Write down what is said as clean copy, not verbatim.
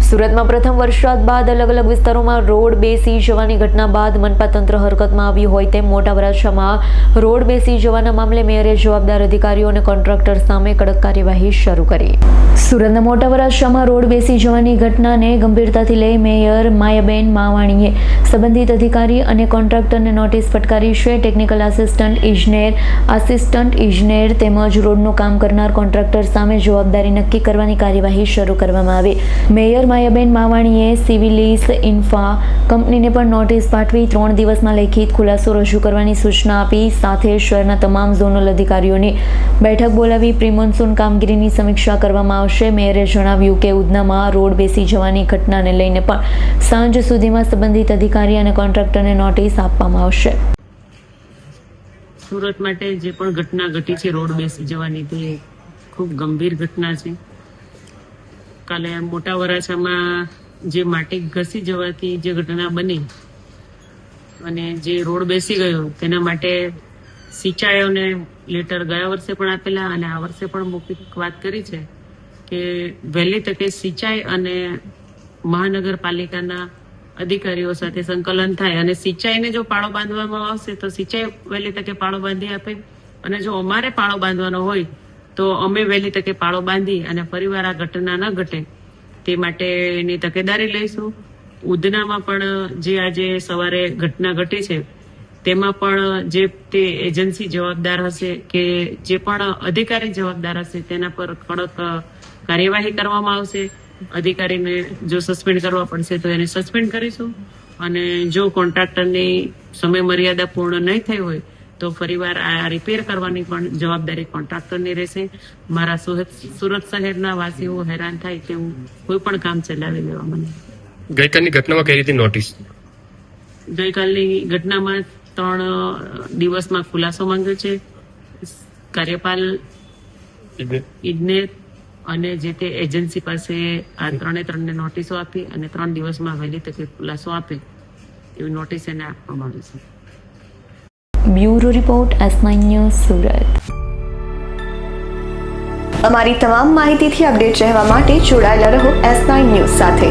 સુરતમાં પ્રથમ વરસાદ બાદ અલગ અલગ વિસ્તારોમાં રોડ બેસી જવાની ઘટના બાદ મનપા તંત્ર હરકતમાં આવ્યું હોય તેમ મોટા વરાછામાં રોડ બેસી જવાના મામલે મેયરે જવાબદાર અધિકારીઓ અને કોન્ટ્રાક્ટર સામે કડક કાર્યવાહી શરૂ કરી. સુરતના મોટા વરાછામાં રોડ બેસી જવાની ઘટનાને ગંભીરતાથી લઈ મેયર માયાબેન માવાણીએ સંબંધિત અધિકારી અને કોન્ટ્રાક્ટરને નોટિસ ફટકારી છે. ટેકનિકલ આસિસ્ટન્ટ ઇજનેર તેમજ રોડનું કામ કરનાર કોન્ટ્રાક્ટર સામે જવાબદારી નક્કી કરવાની કાર્યવાહી શરૂ કરવામાં આવી. મેયર માયાબેન માવાણીએ સિવિલિસ ઇન્ફા કંપનીને પણ નોટિસ પાઠવી 3 દિવસમાં લેખિત ખુલાસો રજૂ કરવાની સૂચના આપી. સાથે શહેરના તમામ ઝોનલ અધિકારીઓની બેઠક બોલાવી પ્રી મોન્સૂન કામગીરીની સમીક્ષા કરવામાં આવશે. મેયરે જણાવ્યું કે ઉધનામાં રોડ બેસી જવાની ઘટનાને લઈને પણ સાંજ સુધીમાં સંબંધિત અધિકારી અને કોન્ટ્રાક્ટરને નોટિસ આપવામાં આવશે. સુરત માટે જે પણ ઘટના ઘટી છે રોડ બેસી જવાની, તે ખૂબ ગંભીર ઘટના છે. કાલે મોટા વરાછામાં જે માટી ઘસી જવાથી જે ઘટના બની અને જે રોડ બેસી ગયો તેના માટે સિંચાઈઓને લેટર ગયા વર્ષે પણ આપેલા અને આ વર્ષે પણ મૌખિક વાત કરી છે કે વહેલી તકે સિંચાઈ અને મહાનગરપાલિકાના અધિકારીઓ સાથે સંકલન થાય અને સિંચાઈને જો પાળો બાંધવામાં આવશે તો સિંચાઈ વહેલી તકે પાળો બાંધી આપે અને જો અમારે પાળો બાંધવાનો હોય તો અમે વહેલી તકે પાળો બાંધી અને ફરીવાર આ ઘટના ન ઘટે તે માટેની તકેદારી લઈશું. ઉધનામાં પણ જે આજે સવારે ઘટના ઘટી છે તેમાં પણ જે તે એજન્સી જવાબદાર હશે કે જે પણ અધિકારી જવાબદાર હશે તેના પર કડક કાર્યવાહી કરવામાં આવશે. અધિકારીને જો સસ્પેન્ડ કરવા પડશે તો એને સસ્પેન્ડ કરીશું અને જો કોન્ટ્રાક્ટરની સમય મર્યાદા પૂર્ણ નહીં થઈ હોય તો ફરીવાર આ રિપેર કરવાની પણ જવાબદારી કોન્ટ્રાક્ટરની રહેશે. મારા સુરત શહેરના વાસીઓ હેરાન થાય તેવું કોઈ પણ કામ ચલાવી લેવા મને. ગઈકાલની ઘટનામાં કઈ રીતે નોટિસ? ગઈકાલની ઘટનામાં 3 દિવસમાં ખુલાસો માંગ્યો છે. કાર્યપાલ ઇજનેર અને જે તે એજન્સી પાસે આ 3 નોટિસો આપી અને 3 દિવસમાં વહેલી તકે ખુલાસો આપે એવી નોટિસ એને આપવામાં આવી છે. Bureau report S9 news Surat. અમારી તમામ માહિતીથી અપડેટ રહેવા માટે જોડાયેલા રહો S9 ન્યૂઝ સાથે.